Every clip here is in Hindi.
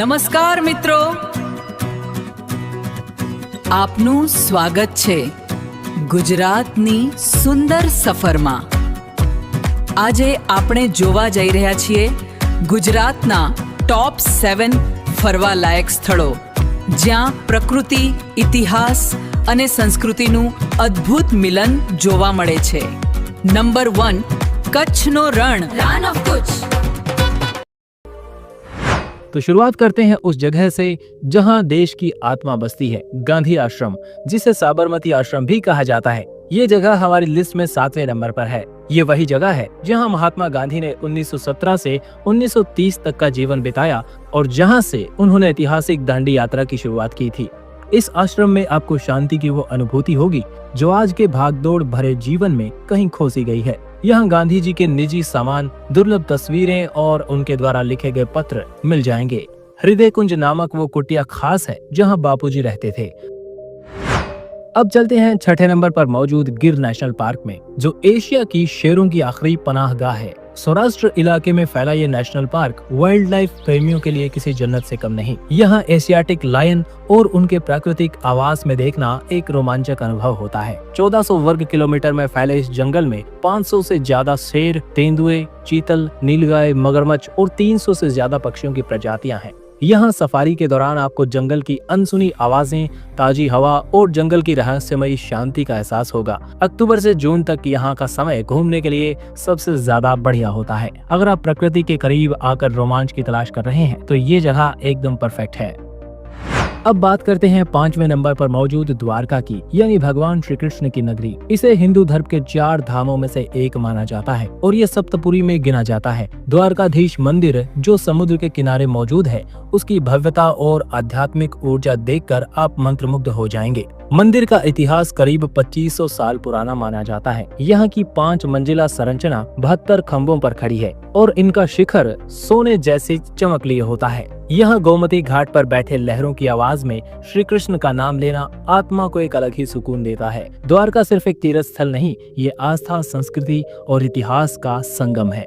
નમસ્કાર મિત્રો, આપનું સ્વાગત છે ગુજરાતની સુંદર સફરમાં। આજે આપણે જોવા જઈ રહ્યા છીએ ગુજરાતના ટોપ 7 ફરવા લાયક સ્થળો, જ્યાં પ્રકૃતિ, ઇતિહાસ અને સંસ્કૃતિનું અદ્ભુત મિલન જોવા મળે છે। નંબર 1, કચ્છનો રણ, રણ ઓફ કચ્છ। तो शुरुआत करते हैं उस जगह से जहां देश की आत्मा बसती है, गांधी आश्रम, जिसे साबरमती आश्रम भी कहा जाता है। ये जगह हमारी लिस्ट में 7वें नंबर पर है। ये वही जगह है जहां महात्मा गांधी ने 1917 से 1930 तक का जीवन बिताया और जहां से उन्होंने ऐतिहासिक दांडी यात्रा की शुरुआत की थी। इस आश्रम में आपको शांति की वो अनुभूति होगी जो आज के भागदौड़ भरे जीवन में कहीं खोसी गई है। यहाँ गांधी जी के निजी सामान, दुर्लभ तस्वीरें और उनके द्वारा लिखे गए पत्र मिल जाएंगे। हृदय कुंज नामक वो कुटिया खास है जहाँ बापूजी रहते थे। अब चलते हैं 6ठे नंबर पर मौजूद गिर नेशनल पार्क में, जो एशिया की शेरों की आखिरी पनाहगाह है। सौराष्ट्र इलाके में फैला ये नेशनल पार्क वाइल्ड लाइफ प्रेमियों के लिए किसी जन्नत से कम नहीं। यहाँ एशियाटिक लायन और उनके प्राकृतिक आवास में देखना एक रोमांचक अनुभव होता है। 1400 वर्ग किलोमीटर में फैले इस जंगल में 500 से ज्यादा शेर, तेंदुए, चीतल, नीलगाय, मगरमच्छ और 300 से ज्यादा पक्षियों की प्रजातियां हैं। यहाँ सफारी के दौरान आपको जंगल की अनसुनी आवाजें, ताजी हवा और जंगल की रहस्यमयी शांति का एहसास होगा। अक्टूबर से जून तक यहाँ का समय घूमने के लिए सबसे ज्यादा बढ़िया होता है। अगर आप प्रकृति के करीब आकर रोमांच की तलाश कर रहे हैं तो ये जगह एकदम परफेक्ट है। अब बात करते हैं 5वें नंबर पर मौजूद द्वारका की, यानी भगवान श्री कृष्ण की नगरी। इसे हिंदू धर्म के 4 धामों में से एक माना जाता है और ये सप्तपुरी में गिना जाता है। द्वारकाधीश मंदिर जो समुद्र के किनारे मौजूद है, उसकी भव्यता और आध्यात्मिक ऊर्जा देखकर आप मंत्रमुग्ध हो जाएंगे। मंदिर का इतिहास करीब 2500 साल पुराना माना जाता है। यहाँ की 5 मंजिला संरचना 72 खंभों पर खड़ी है और इनका शिखर सोने जैसे चमक लिए होता है। यहाँ गोमती घाट पर बैठे लहरों की आवाज में श्री कृष्ण का नाम लेना आत्मा को एक अलग ही सुकून देता है। द्वारका सिर्फ एक तीर्थ स्थल नहीं, ये आस्था, संस्कृति और इतिहास का संगम है।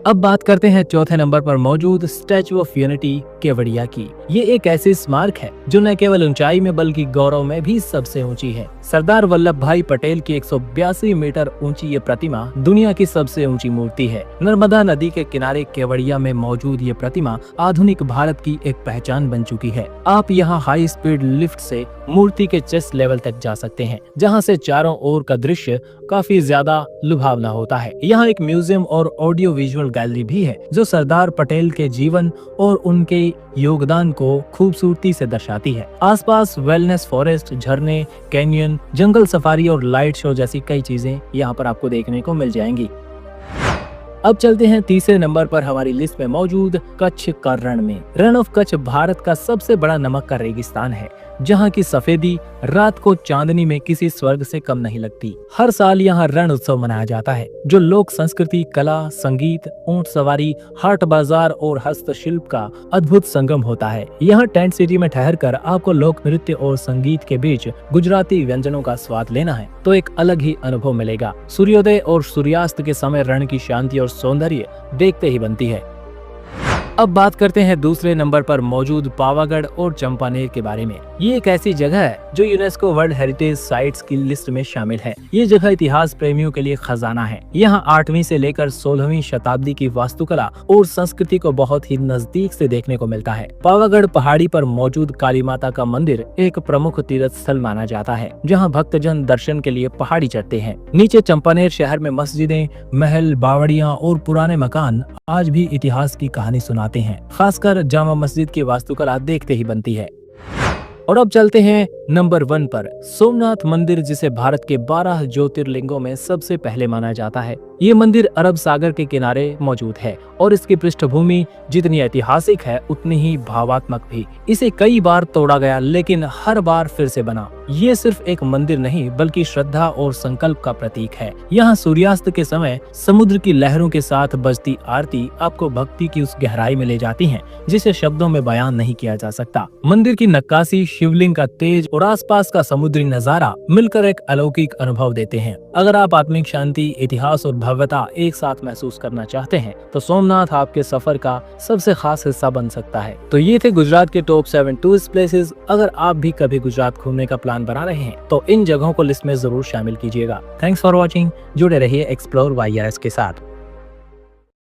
अब बात करते हैं 4थे नंबर पर मौजूद स्टैचू ऑफ यूनिटी केवड़िया की। ये एक ऐसी स्मारक है जो न केवल ऊंचाई में बल्कि गौरव में भी सबसे ऊंची है। सरदार वल्लभ भाई पटेल की 182 मीटर ऊंची ये प्रतिमा दुनिया की सबसे ऊंची मूर्ति है। नर्मदा नदी के किनारे केवड़िया में मौजूद ये प्रतिमा आधुनिक भारत की एक पहचान बन चुकी है। आप यहाँ हाई स्पीड लिफ्ट से मूर्ति के चेस्ट लेवल तक जा सकते हैं, जहाँ से चारों ओर का दृश्य काफी ज्यादा लुभावना होता है। यहाँ एक म्यूजियम और ऑडियो विजुअल गैलरी भी है जो सरदार पटेल के जीवन और उनके योगदान को खूबसूरती से दर्शाती है। आसपास वेलनेस फॉरेस्ट, झरने, कैनियन, जंगल सफारी और लाइट शो जैसी कई चीजें यहाँ पर आपको देखने को मिल जाएंगी। अब चलते हैं 3रे नंबर पर हमारी लिस्ट में मौजूद कच्छ का रण में। रण ऑफ कच्छ भारत का सबसे बड़ा नमक का रेगिस्तान है, जहाँ की सफेदी रात को चांदनी में किसी स्वर्ग से कम नहीं लगती। हर साल यहाँ रण उत्सव मनाया जाता है जो लोक संस्कृति, कला, संगीत, ऊंट सवारी, हाट बाजार और हस्तशिल्प का अद्भुत संगम होता है। यहाँ टेंट सिटी में ठहरकर आपको लोक नृत्य और संगीत के बीच गुजराती व्यंजनों का स्वाद लेना है तो एक अलग ही अनुभव मिलेगा। सूर्योदय और सूर्यास्त के समय रण की शांति और सौंदर्य देखते ही बनती है। अब बात करते हैं 2रे नंबर पर मौजूद पावागढ़ और चंपानेर के बारे में। ये एक ऐसी जगह है जो यूनेस्को वर्ल्ड हेरिटेज साइट्स की लिस्ट में शामिल है। ये जगह इतिहास प्रेमियों के लिए खजाना है। यहाँ 8वीं से लेकर 16वीं शताब्दी की वास्तुकला और संस्कृति को बहुत ही नजदीक से देखने को मिलता है। पावागढ़ पहाड़ी पर मौजूद काली माता का मंदिर एक प्रमुख तीर्थ स्थल माना जाता है, जहाँ भक्तजन दर्शन के लिए पहाड़ी चढ़ते हैं। नीचे चंपानेर शहर में मस्जिदें, महल, बावड़ियाँ और पुराने मकान आज भी इतिहास की कहानी सुनाते हैं। खासकर जामा मस्जिद की वास्तुकला देखते ही बनती है। और अब चलते हैं नंबर 1 पर, सोमनाथ मंदिर, जिसे भारत के 12 ज्योतिर्लिंगों में सबसे पहले माना जाता है। ये मंदिर अरब सागर के किनारे मौजूद है और इसकी पृष्ठभूमि जितनी ऐतिहासिक है उतनी ही भावात्मक भी। इसे कई बार तोड़ा गया लेकिन हर बार फिर से बना। ये सिर्फ एक मंदिर नहीं बल्कि श्रद्धा और संकल्प का प्रतीक है। यहाँ सूर्यास्त के समय समुद्र की लहरों के साथ बजती आरती आपको भक्ति की उस गहराई में ले जाती है जिसे शब्दों में बयान नहीं किया जा सकता। मंदिर की नक्काशी, शिवलिंग का तेज और और आसपास का समुद्री नजारा मिलकर एक अलौकिक अनुभव देते हैं। अगर आप आत्मिक शांति, इतिहास और भव्यता एक साथ महसूस करना चाहते हैं तो सोमनाथ आपके सफर का सबसे खास हिस्सा बन सकता है। तो ये थे गुजरात के टॉप 7 टूरिस्ट प्लेसेस। अगर आप भी कभी गुजरात घूमने का प्लान बना रहे हैं तो इन जगहों को लिस्ट में जरूर शामिल कीजिएगा। Thanks for watching. जुड़े रहिए एक्सप्लोर YRS के साथ।